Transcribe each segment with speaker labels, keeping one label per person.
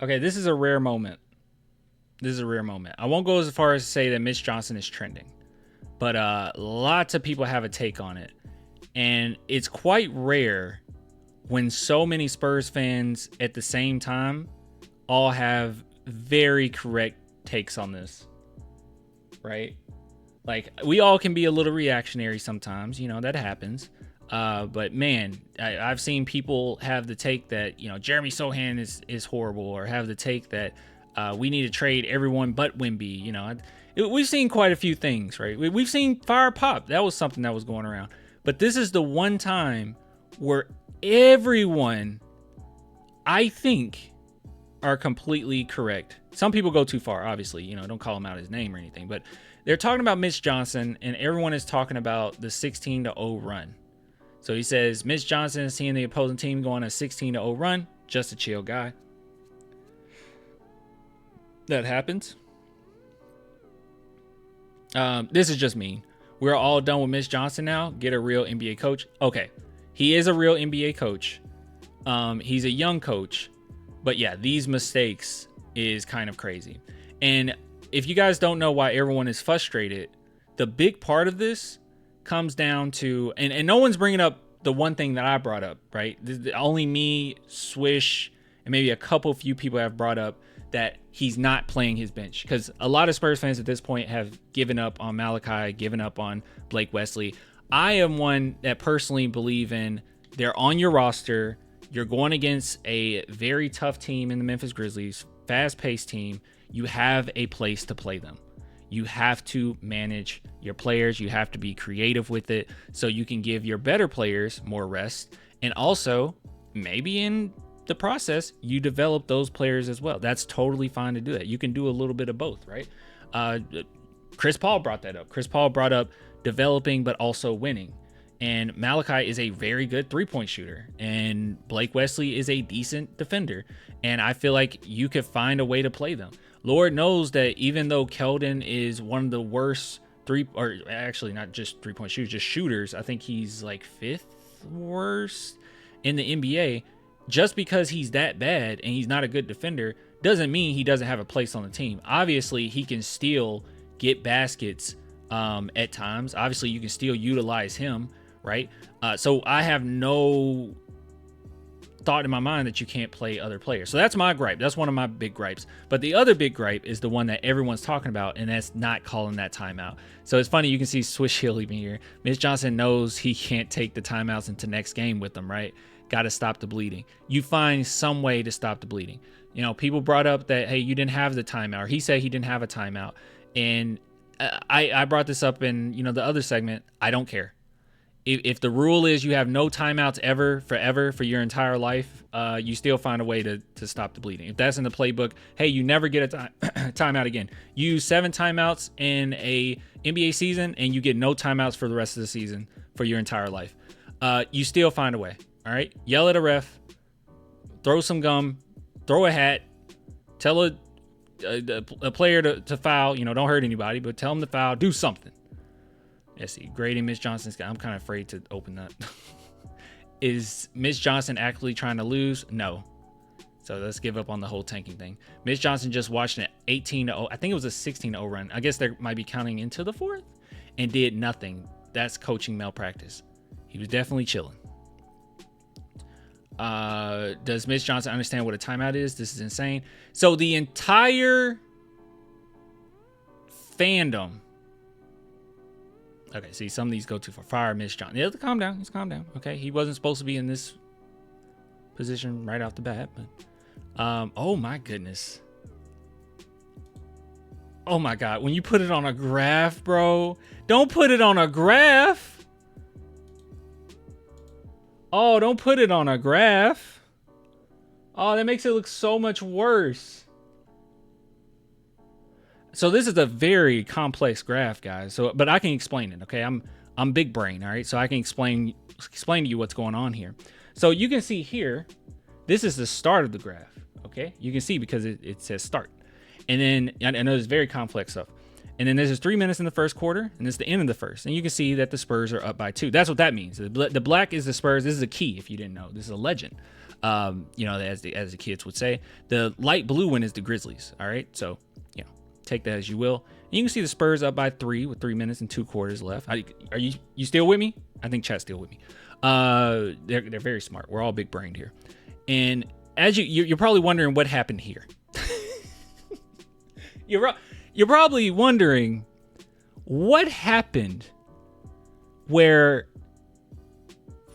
Speaker 1: Okay, this is a rare moment. This is a rare moment. I won't go as far as to say that Mitch Johnson is trending, but lots of people have a take on it. And it's quite rare when so many Spurs fans at the same time all have very correct takes on this, right? Like, we all can be a little reactionary sometimes, that happens. But man, I've seen people have the take that, Jeremy Sohan is horrible, or have the take that we need to trade everyone but Wemby. We've seen quite a few things, right? We've seen fire pop. That was something that was going around. But this is the one time where everyone, I think, are completely correct. Some people go too far, obviously. Don't call him out his name or anything. But they're talking about Mitch Johnson, and everyone is talking about the 16-0 run. So he says, Mitch Johnson is seeing the opposing team go on a 16-0 run. Just a chill guy. That happens. This is just mean. We're all done with Mitch Johnson now. Get a real NBA coach. Okay. He is a real NBA coach. He's a young coach. But yeah, these mistakes is kind of crazy. And if you guys don't know why everyone is frustrated, the big part of this comes down to, and no one's bringing up the one thing that I brought up, right? Only me, Swish, and maybe a couple few people have brought up that he's not playing his bench, because a lot of Spurs fans at this point have given up on Malachi, given up on Blake Wesley. I am one that personally believe in, they're on your roster. You're going against a very tough team in the Memphis Grizzlies, fast-paced team. You have a place to play them. You have to manage your players. You have to be creative with it so you can give your better players more rest. And also, maybe in the process, you develop those players as well. That's totally fine to do that. You can do a little bit of both, right? Chris Paul brought that up. Chris Paul brought up developing but also winning. And Malachi is a very good three-point shooter, and Blake Wesley is a decent defender. And I feel like you could find a way to play them. Lord knows that even though Keldon is one of the worst or actually not just three-point shooters, just shooters, I think he's like 5th worst in the NBA. Just because he's that bad and he's not a good defender doesn't mean he doesn't have a place on the team. Obviously, he can still get baskets at times. Obviously, you can still utilize him, right? So I have no thought in my mind that you can't play other players. So that's my gripe. That's one of my big gripes. But the other big gripe is the one that everyone's talking about, and that's not calling that timeout. So it's funny, you can see Swish Hill even here. Mitch Johnson knows he can't take the timeouts into next game with them, right? Got to stop the bleeding. You find some way to stop the bleeding. People brought up that, hey, you didn't have the timeout, or he said he didn't have a timeout. And I brought this up in, the other segment. I don't care. If the rule is you have no timeouts forever for your entire life, you still find a way to stop the bleeding. If that's in the playbook, hey, you never get a timeout again. You use 7 timeouts in a NBA season, and you get no timeouts for the rest of the season for your entire life. You still find a way. All right, yell at a ref, throw some gum, throw a hat, tell a player to foul. Don't hurt anybody, but tell them to foul. Do something. Yeah, see, grading Mitch Johnson's. I'm kind of afraid to open that. Is Mitch Johnson actually trying to lose? No. So let's give up on the whole tanking thing. Mitch Johnson just watched an 18-0. I think it was a 16-0 run. I guess they might be counting into the 4th, and did nothing. That's coaching malpractice. He was definitely chilling. Does Mitch Johnson understand what a timeout is? This is insane. So the entire fandom. Okay, see, some of these go too far. Fire Mitch Johnson. Yeah, calm down. He's calm down. Okay, he wasn't supposed to be in this position right off the bat, but oh my goodness. Oh my God, when you put it on a graph, bro, don't put it on a graph. Oh, don't put it on a graph. Oh, that makes it look so much worse. So this is a very complex graph, guys. But I can explain it, okay? I'm big brain, all right? So I can explain to you what's going on here. So you can see here, this is the start of the graph, okay? You can see because it says start. And then I know it's very complex stuff. And then there's 3 minutes in the first quarter, and it's the end of the first. And you can see that the Spurs are up by 2. That's what that means. The black is the Spurs. This is a key if you didn't know. This is a legend. As the kids would say. The light blue one is the Grizzlies. All right, so take that as you will. And you can see the Spurs up by 3 with 3 minutes and 2 quarters left. Are you still with me? I think chat's still with me. They're very smart. We're all big brained here. And as you're probably wondering what happened here. You're probably wondering what happened where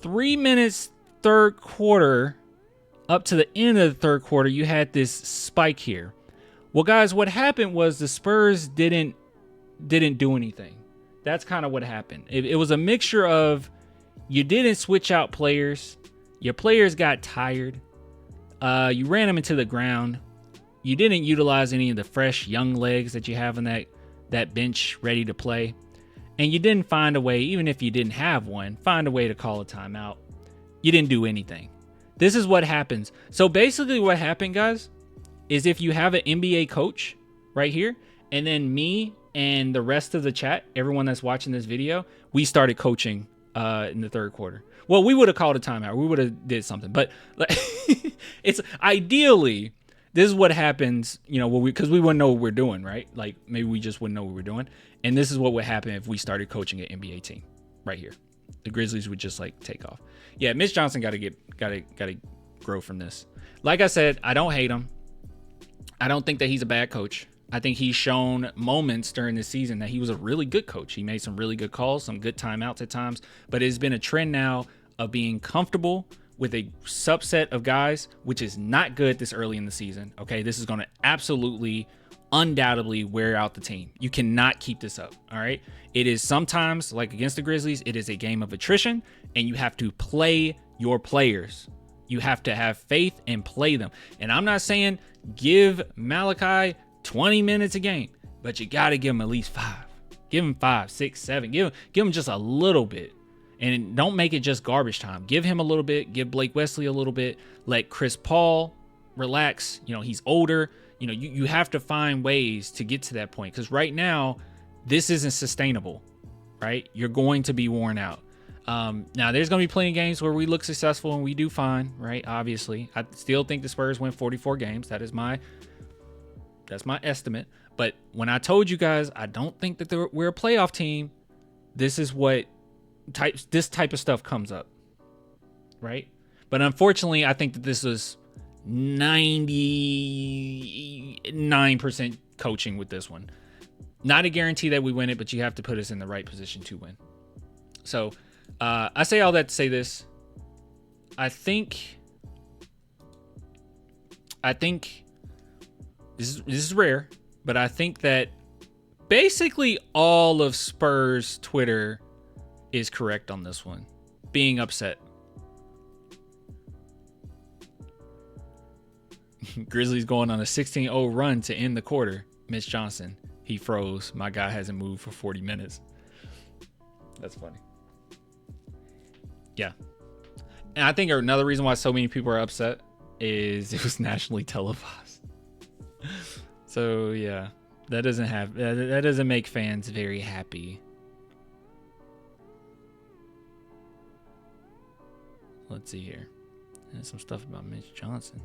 Speaker 1: 3 minutes third quarter up to the end of the third quarter, you had this spike here. Well, guys, what happened was the Spurs didn't do anything. That's kind of what happened. It was a mixture of you didn't switch out players. Your players got tired. You ran them into the ground. You didn't utilize any of the fresh young legs that you have on that bench ready to play. And you didn't find a way, even if you didn't have one, find a way to call a timeout. You didn't do anything. This is what happens. So basically what happened, guys, is if you have an NBA coach right here, and then me and the rest of the chat, everyone that's watching this video, we started coaching in the third quarter. Well, we would have called a timeout. We would have did something. But it's ideally, this is what happens, because we wouldn't know what we're doing, right? Like maybe we just wouldn't know what we're doing. And this is what would happen if we started coaching an NBA team right here. The Grizzlies would just take off. Yeah, Mitch Johnson got to grow from this. Like I said, I don't hate him. I don't think that he's a bad coach. I think he's shown moments during this season that he was a really good coach. He made some really good calls, some good timeouts at times, but it's been a trend now of being comfortable with a subset of guys, which is not good this early in the season. Okay, this is going to absolutely, undoubtedly wear out the team. You cannot keep this up. All right, it is sometimes, like against the Grizzlies, it is a game of attrition, and you have to play your players. You have to have faith and play them. And I'm not saying give Malachi 20 minutes a game, but you got to give him at least 5. Give him 5, 6, 7. Give him just a little bit. And don't make it just garbage time. Give him a little bit. Give Blake Wesley a little bit. Let Chris Paul relax. He's older. You have to find ways to get to that point. Because right now, this isn't sustainable, right? You're going to be worn out. Now, there's going to be plenty of games where we look successful and we do fine, right? Obviously. I still think the Spurs win 44 games. That's my estimate. But when I told you guys, I don't think that we're a playoff team, this is what this type of stuff comes up, right? But unfortunately, I think that this is 99% coaching with this one. Not a guarantee that we win it, but you have to put us in the right position to win. So I say all that to say this. I think this is rare, but I think that basically all of Spurs Twitter is correct on this one. Being upset. Grizzlies going on a 16-0 run to end the quarter. Mitch Johnson, he froze. My guy hasn't moved for 40 minutes. That's funny. Yeah. And I think another reason why so many people are upset is it was nationally televised. So yeah, that doesn't make fans very happy. Let's see here. There's some stuff about Mitch Johnson.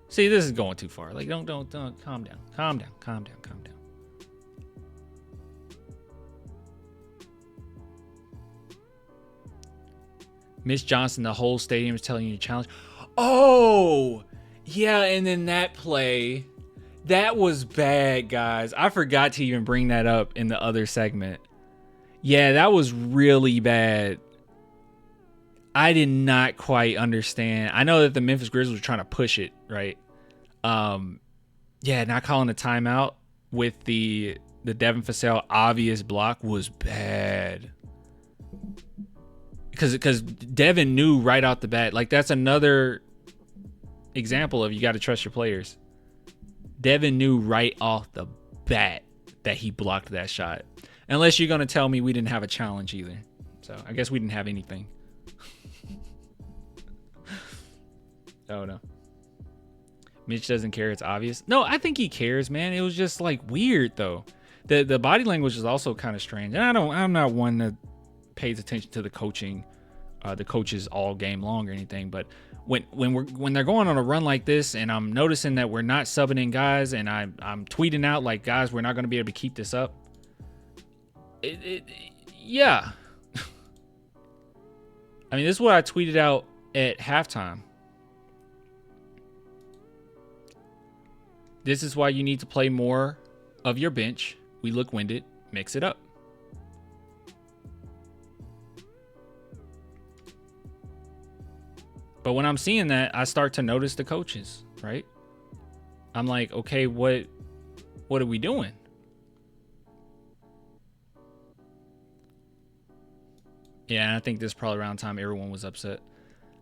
Speaker 1: See, this is going too far. Like, don't. Calm down. Mitch Johnson, the whole stadium is telling you to challenge. Oh, yeah, and then that play, that was bad, guys. I forgot to even bring that up in the other segment. Yeah, that was really bad. I did not quite understand. I know that the Memphis Grizzlies were trying to push it, right? Yeah, not calling a timeout with the Devin Vassell obvious block was bad. Because Devin knew right out the bat. Like, that's another example of you got to trust your players. Devin knew right off the bat that he blocked that shot. Unless you're going to tell me we didn't have a challenge either. So, I guess we didn't have anything. Oh, no. Mitch doesn't care. It's obvious. No, I think he cares, man. It was just, like, weird, though. The body language is also kind of strange. And I'm not one to pays attention to the coaches all game long or anything. But when they're going on a run like this, and I'm noticing that we're not subbing in guys, and I'm tweeting out like, guys, we're not going to be able to keep this up. Yeah. I mean, this is what I tweeted out at halftime. This is why you need to play more of your bench. We look winded. Mix it up. But when I'm seeing that, I start to notice the coaches, right? I'm like, okay, what are we doing? Yeah, and I think this is probably around the time everyone was upset.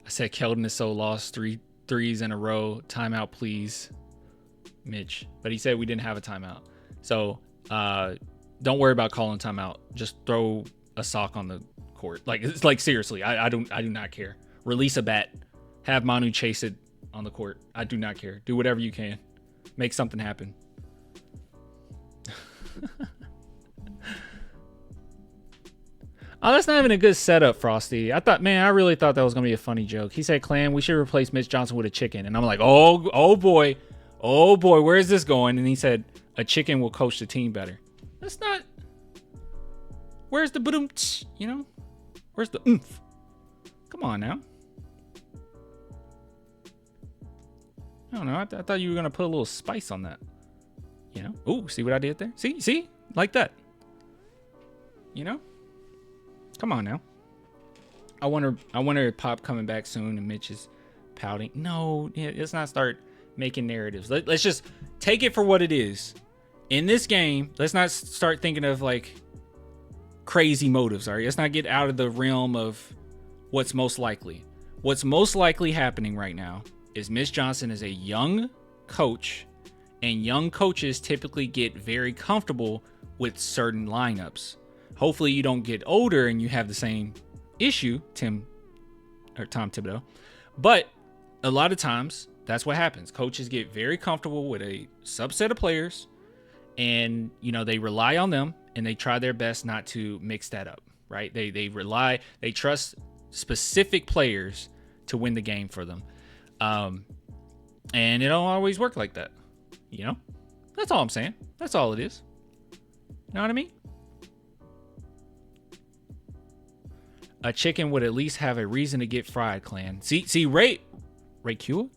Speaker 1: I said Keldon is so lost, 3 threes in a row. Timeout, please, Mitch. But he said we didn't have a timeout. So don't worry about calling timeout. Just throw a sock on the court. Like, it's like, seriously, I do not care. Release a bat. Have Manu chase it on the court. I do not care. Do whatever you can. Make something happen. Oh, that's not even a good setup, Frosty. I really thought that was going to be a funny joke. He said, Clan, we should replace Mitch Johnson with a chicken. And I'm like, oh boy, where is this going? And he said, a chicken will coach the team better. That's not. Where's the boom? You know? Where's the oomph? Come on now. I don't know. I thought you were going to put a little spice on that. You know? Ooh, see what I did there? See? Like that. You know? Come on now. I wonder if Pop coming back soon and Mitch is pouting. No, let's not start making narratives. Let's just take it for what it is. In this game, let's not start thinking of like crazy motives, all right? Let's not get out of the realm of what's most likely. What's most likely happening right now is Mitch Johnson is a young coach, and young coaches typically get very comfortable with certain lineups. Hopefully you don't get older and you have the same issue, Tom Thibodeau. But a lot of times that's what happens. Coaches get very comfortable with a subset of players, and they rely on them, and they try their best not to mix that up, right? They trust specific players to win the game for them. And it don't always work like that. That's all I'm saying. That's all it is. You know what I mean? A chicken would at least have a reason to get fried, Clan. See, Ray Kua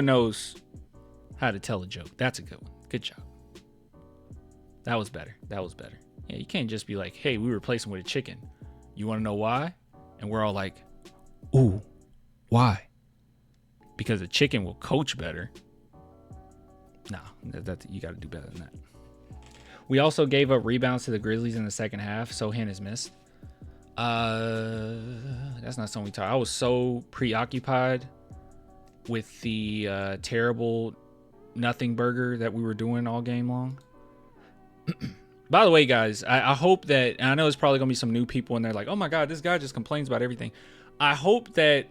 Speaker 1: knows how to tell a joke. That's a good one. Good job. That was better. Yeah, you can't just be like, hey, we replaced him with a chicken. You want to know why? And we're all like, ooh, why? Because a chicken will coach better. No, you got to do better than that. We also gave up rebounds to the Grizzlies in the second half. Sohan has missed. That's not something we talk. I was so preoccupied with the terrible nothing burger that we were doing all game long. By the way, guys, I hope that, and I know there's probably gonna be some new people in there like, oh my god, this guy just complains about everything. I hope that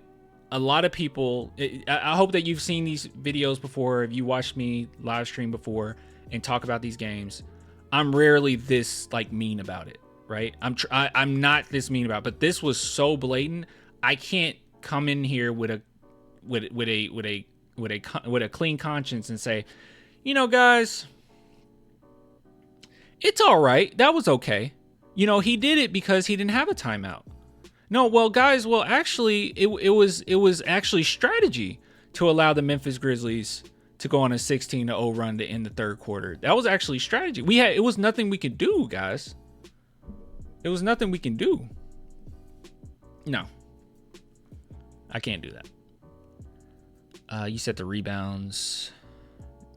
Speaker 1: a lot of people, I hope that you've seen these videos before. If you watched me live stream before and talk about these games, I'm rarely this like mean about it. Right? I'm not this mean about it, but this was so blatant. I can't come in here with a clean conscience and say, guys, it's all right. That was okay. He did it because he didn't have a timeout. No, well, guys, actually, it was actually strategy to allow the Memphis Grizzlies to go on a 16-0 run to end the third quarter. That was actually strategy. It was nothing we could do, guys. It was nothing we can do. No. I can't do that. You said the rebounds.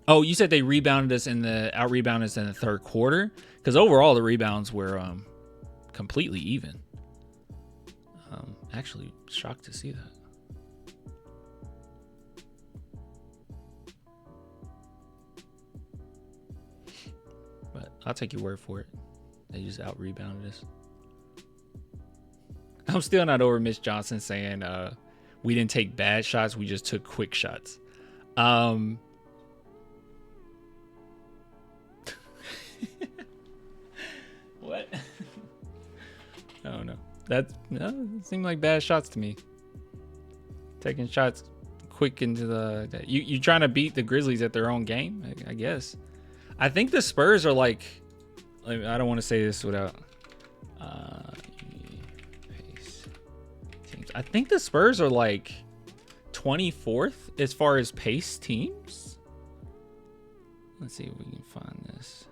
Speaker 1: Oh, you said they rebounded us out-rebounded us in the third quarter? Because overall, the rebounds were completely even. Actually, shocked to see that. But I'll take your word for it. They just out-rebounded us. I'm still not over Mitch Johnson saying we didn't take bad shots. We just took quick shots. What? I don't know. That seemed like bad shots to me. Taking shots quick into the... You trying to beat the Grizzlies at their own game, I guess. I think the Spurs are like... I don't want to say this without... I think the Spurs are like 24th as far as pace teams. Let's see if we can find this.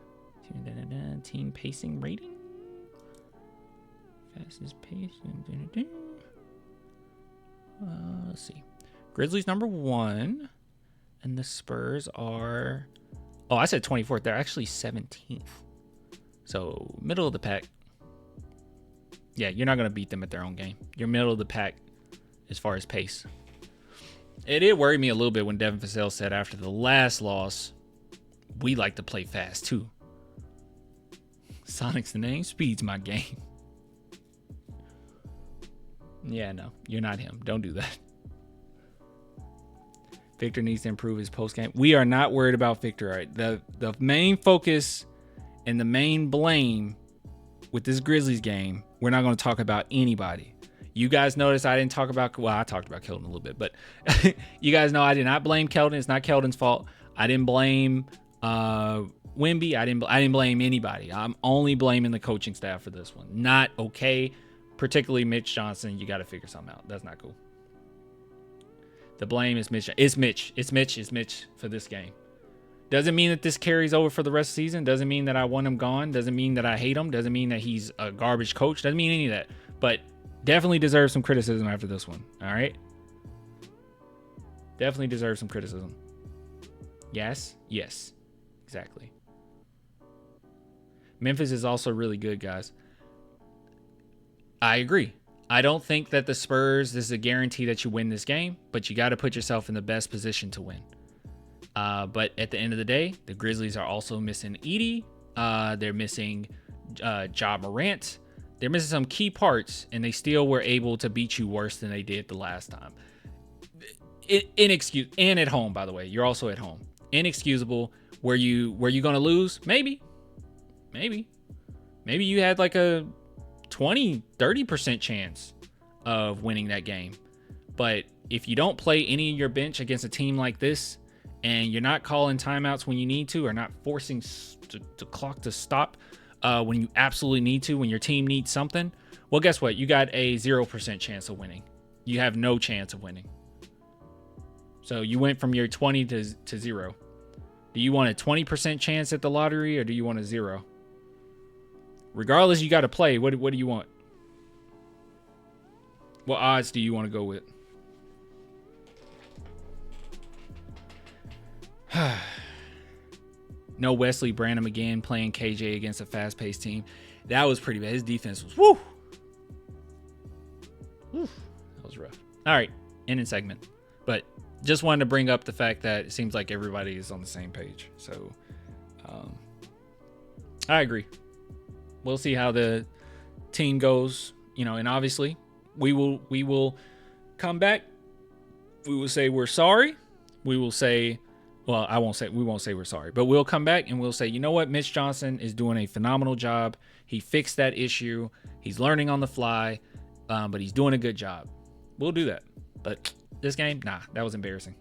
Speaker 1: Team pacing rating. Fastest pace. Let's see. Grizzlies number 1. And the Spurs are... Oh, I said 24th. They're actually 17th. So, middle of the pack. Yeah, you're not going to beat them at their own game. You're middle of the pack as far as pace. It did worry me a little bit when Devin Vassell said after the last loss, we like to play fast too. Sonic's the name, speed's my game. Yeah, no, you're not him. Don't do that. Victor needs to improve his post game. We are not worried about Victor. All right? The main focus and the main blame with this Grizzlies game, we're not going to talk about anybody. You guys notice I didn't talk about... Well, I talked about Keldon a little bit, but you guys know I did not blame Keldon. It's not Keldon's fault. I didn't blame Wemby. I didn't blame anybody. I'm only blaming the coaching staff for this one. Not okay. Particularly Mitch Johnson. You got to figure something out. That's not cool. The blame is Mitch. It's Mitch. It's Mitch for this game. Doesn't mean that this carries over for the rest of the season. Doesn't mean that I want him gone. Doesn't mean that I hate him. Doesn't mean that he's a garbage coach. Doesn't mean any of that. But definitely deserves some criticism after this one. All right? Definitely deserves some criticism. Yes? Yes. Exactly. Memphis is also really good, guys. I agree. I don't think that the Spurs, this is a guarantee that you win this game, but you got to put yourself in the best position to win. But at the end of the day, the Grizzlies are also missing Edey. They're missing Ja Morant. They're missing some key parts, and they still were able to beat you worse than they did the last time. Inexcusable. And at home, by the way. You're also at home. Inexcusable. Were you going to lose? Maybe. Maybe you had like a 20-30% chance of winning that game. But if you don't play any of your bench against a team like this, and you're not calling timeouts when you need to, or not forcing the clock to stop when you absolutely need to, when your team needs something, well, guess what? You got a 0% chance of winning. You have no chance of winning. So you went from your 20 to 0. Do you want a 20% chance at the lottery, or do you want a 0? Regardless, you got to play. What do you want? What odds do you want to go with? No Wesley Branham again playing KJ against a fast-paced team. That was pretty bad. His defense was woo. That was rough. All right, ending segment. But just wanted to bring up the fact that it seems like everybody is on the same page. So I agree. We'll see how the team goes, and obviously we will come back. We will say we're sorry. We will say, well, we won't say we're sorry, but we'll come back and we'll say, you know what? Mitch Johnson is doing a phenomenal job. He fixed that issue. He's learning on the fly, but he's doing a good job. We'll do that. But this game, nah, that was embarrassing.